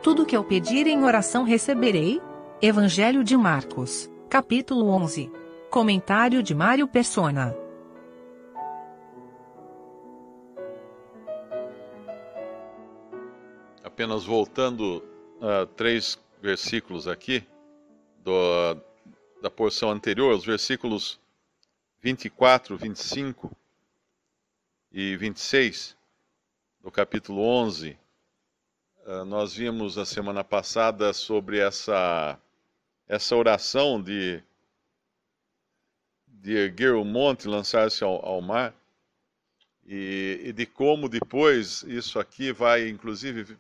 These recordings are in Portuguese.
Tudo que eu pedir em oração receberei? Evangelho de Marcos, capítulo 11. Comentário de Mário Persona. Apenas voltando a 3 versículos aqui da porção anterior, os versículos 24, 25 e 26 do capítulo 11. Nós vimos na semana passada sobre essa oração de erguer o monte e lançar-se ao mar, e de como depois isso aqui vai inclusive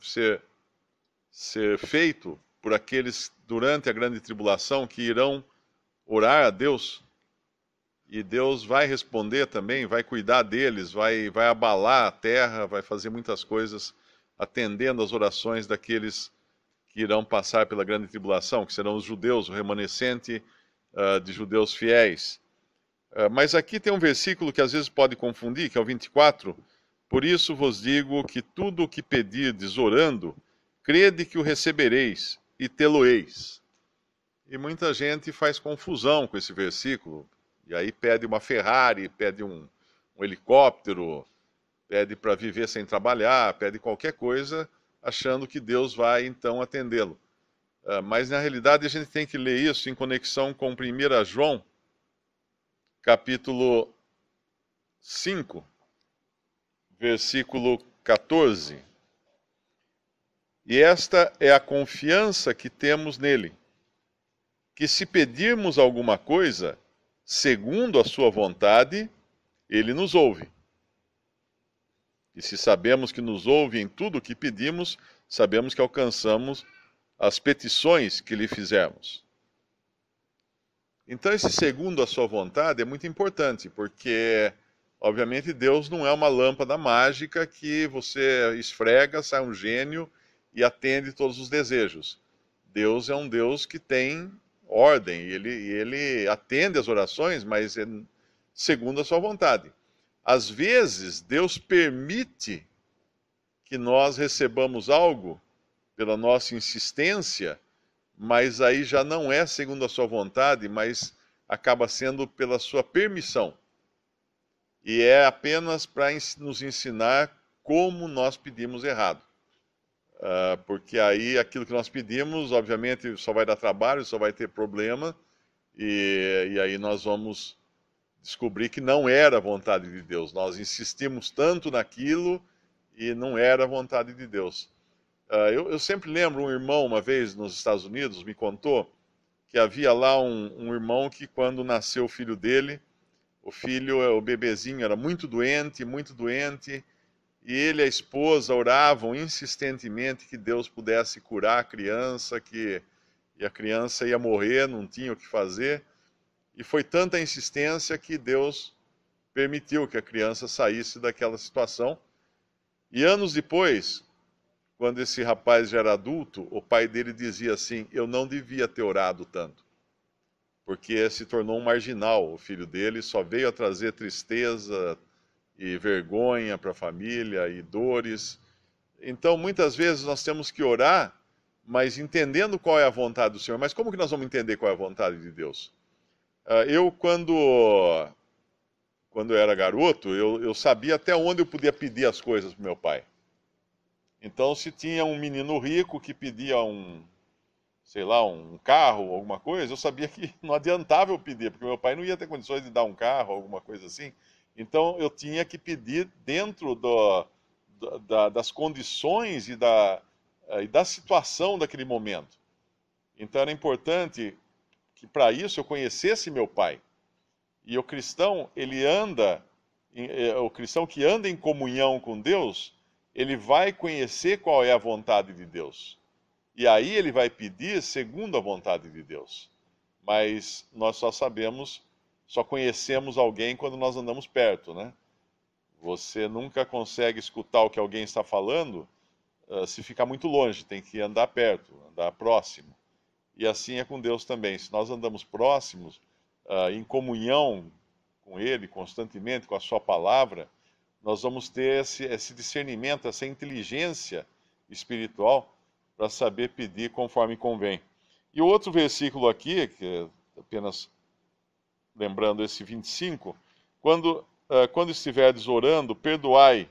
ser feito por aqueles durante a grande tribulação que irão orar a Deus, e Deus vai responder também, vai cuidar deles, vai abalar a terra, vai fazer muitas coisas atendendo às orações daqueles que irão passar pela grande tribulação, que serão os judeus, o remanescente de judeus fiéis. Mas aqui tem um versículo que às vezes pode confundir, que é o 24. Por isso vos digo que tudo o que pedirdes orando, crede que o recebereis e tê-lo-eis. E muita gente faz confusão com esse versículo, e aí pede uma Ferrari, pede um helicóptero, pede para viver sem trabalhar, pede qualquer coisa, achando que Deus vai então atendê-lo. Mas na realidade a gente tem que ler isso em conexão com 1 João, capítulo 5, versículo 14. E esta é a confiança que temos nele, que se pedirmos alguma coisa, segundo a sua vontade, ele nos ouve. E se sabemos que nos ouve em tudo o que pedimos, sabemos que alcançamos as petições que lhe fizermos. Então esse segundo a sua vontade é muito importante, porque obviamente Deus não é uma lâmpada mágica que você esfrega, sai um gênio e atende todos os desejos. Deus é um Deus que tem ordem, e ele atende as orações, mas é segundo a sua vontade. Às vezes, Deus permite que nós recebamos algo pela nossa insistência, mas aí já não é segundo a sua vontade, mas acaba sendo pela sua permissão. E é apenas para nos ensinar como nós pedimos errado. Porque aí aquilo que nós pedimos, obviamente, só vai dar trabalho, só vai ter problema, e aí nós vamos descobrir que não era a vontade de Deus. Nós insistimos tanto naquilo e não era a vontade de Deus. Eu sempre lembro, um irmão uma vez nos Estados Unidos me contou que havia lá um irmão que quando nasceu o filho dele, o bebezinho era muito doente, e ele e a esposa oravam insistentemente que Deus pudesse curar a criança, e a criança ia morrer, não tinha o que fazer. E foi tanta a insistência que Deus permitiu que a criança saísse daquela situação. E anos depois, quando esse rapaz já era adulto, o pai dele dizia assim: eu não devia ter orado tanto, porque se tornou um marginal o filho dele, só veio a trazer tristeza e vergonha para a família e dores. Então, muitas vezes nós temos que orar, mas entendendo qual é a vontade do Senhor. Mas como que nós vamos entender qual é a vontade de Deus? Eu, quando eu era garoto, eu sabia até onde eu podia pedir as coisas para meu pai. Então, se tinha um menino rico que pedia sei lá, um carro, alguma coisa, eu sabia que não adiantava eu pedir, porque meu pai não ia ter condições de dar um carro, alguma coisa assim. Então, eu tinha que pedir dentro das condições e da situação daquele momento. Então, era importante que para isso eu conhecesse meu pai. E o cristão, o cristão que anda em comunhão com Deus, ele vai conhecer qual é a vontade de Deus. E aí ele vai pedir segundo a vontade de Deus. Mas nós só conhecemos alguém quando nós andamos perto, né? Você nunca consegue escutar o que alguém está falando se ficar muito longe, tem que andar perto, andar próximo. E assim é com Deus também. Se nós andamos próximos, em comunhão com Ele, constantemente, com a Sua palavra, nós vamos ter esse discernimento, essa inteligência espiritual para saber pedir conforme convém. E o outro versículo aqui, que é apenas lembrando esse 25, quando estiverdes orando, perdoai,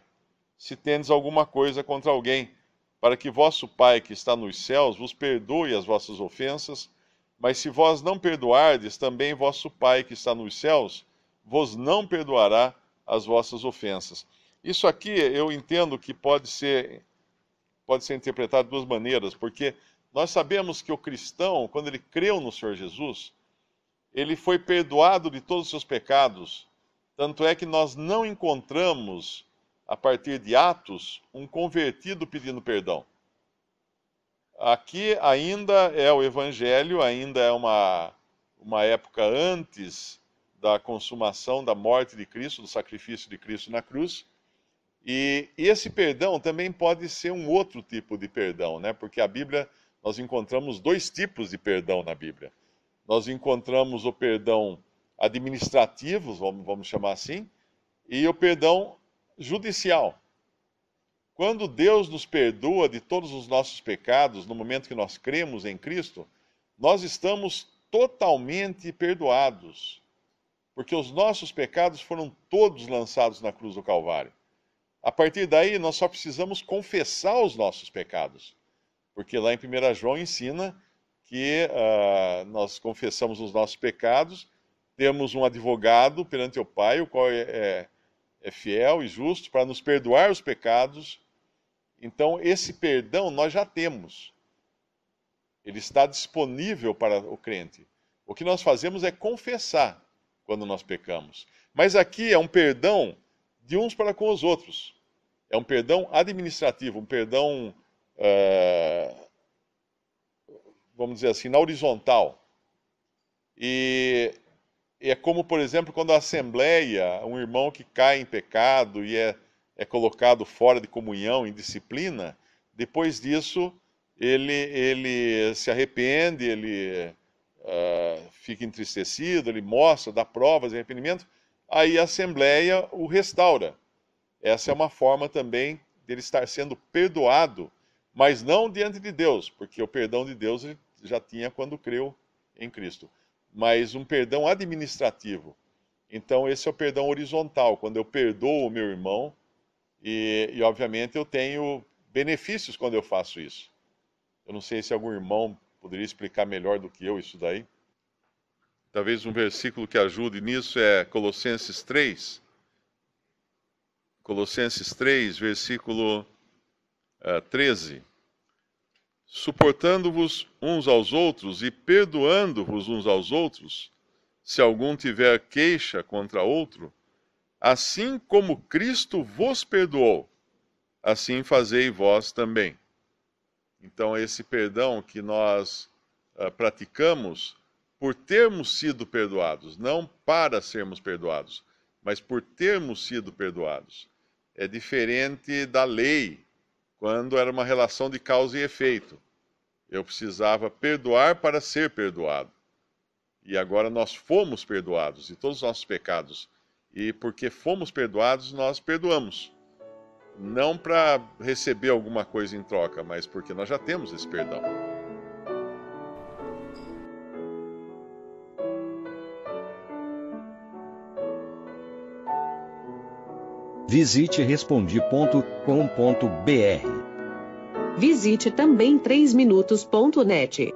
se tendes alguma coisa contra alguém, para que vosso Pai que está nos céus vos perdoe as vossas ofensas, mas se vós não perdoardes, também vosso Pai que está nos céus vos não perdoará as vossas ofensas. Isso aqui eu entendo que pode ser interpretado de duas maneiras, porque nós sabemos que o cristão, quando ele creu no Senhor Jesus, ele foi perdoado de todos os seus pecados. Tanto é que nós não encontramos, a partir de Atos, um convertido pedindo perdão. Aqui ainda é o Evangelho, ainda é uma época antes da consumação da morte de Cristo, do sacrifício de Cristo na cruz. E esse perdão também pode ser um outro tipo de perdão, né? Porque a Bíblia, nós encontramos dois tipos de perdão na Bíblia. Nós encontramos o perdão administrativo, vamos chamar assim, e o perdão judicial. Quando Deus nos perdoa de todos os nossos pecados, no momento que nós cremos em Cristo, nós estamos totalmente perdoados, porque os nossos pecados foram todos lançados na cruz do Calvário. A partir daí, nós só precisamos confessar os nossos pecados, porque lá em 1 João ensina que nós confessamos os nossos pecados, temos um advogado perante o Pai, o qual é fiel e justo para nos perdoar os pecados. Então, esse perdão nós já temos. Ele está disponível para o crente. O que nós fazemos é confessar quando nós pecamos. Mas aqui é um perdão de uns para com os outros. É um perdão administrativo, um perdão, vamos dizer assim, na horizontal. E é como, por exemplo, quando a Assembleia, um irmão que cai em pecado e é colocado fora de comunhão, em disciplina, depois disso ele se arrepende, ele fica entristecido, ele mostra, dá provas de arrependimento, aí a Assembleia o restaura. Essa é uma forma também dele estar sendo perdoado, mas não diante de Deus, porque o perdão de Deus ele já tinha quando creu em Cristo. Mas um perdão administrativo. Então esse é o perdão horizontal, quando eu perdoo o meu irmão, e obviamente eu tenho benefícios quando eu faço isso. Eu não sei se algum irmão poderia explicar melhor do que eu isso daí. Talvez um versículo que ajude nisso é Colossenses 3. Colossenses 3, versículo 13. Suportando-vos uns aos outros e perdoando-vos uns aos outros, se algum tiver queixa contra outro, assim como Cristo vos perdoou, assim fazei vós também. Então, esse perdão que nós praticamos por termos sido perdoados, não para sermos perdoados, mas por termos sido perdoados. É diferente da lei, quando era uma relação de causa e efeito. Eu precisava perdoar para ser perdoado. E agora nós fomos perdoados de todos os nossos pecados. E porque fomos perdoados, nós perdoamos. Não para receber alguma coisa em troca, mas porque nós já temos esse perdão. Visite Respondi.com.br. Visite também 3minutos.net.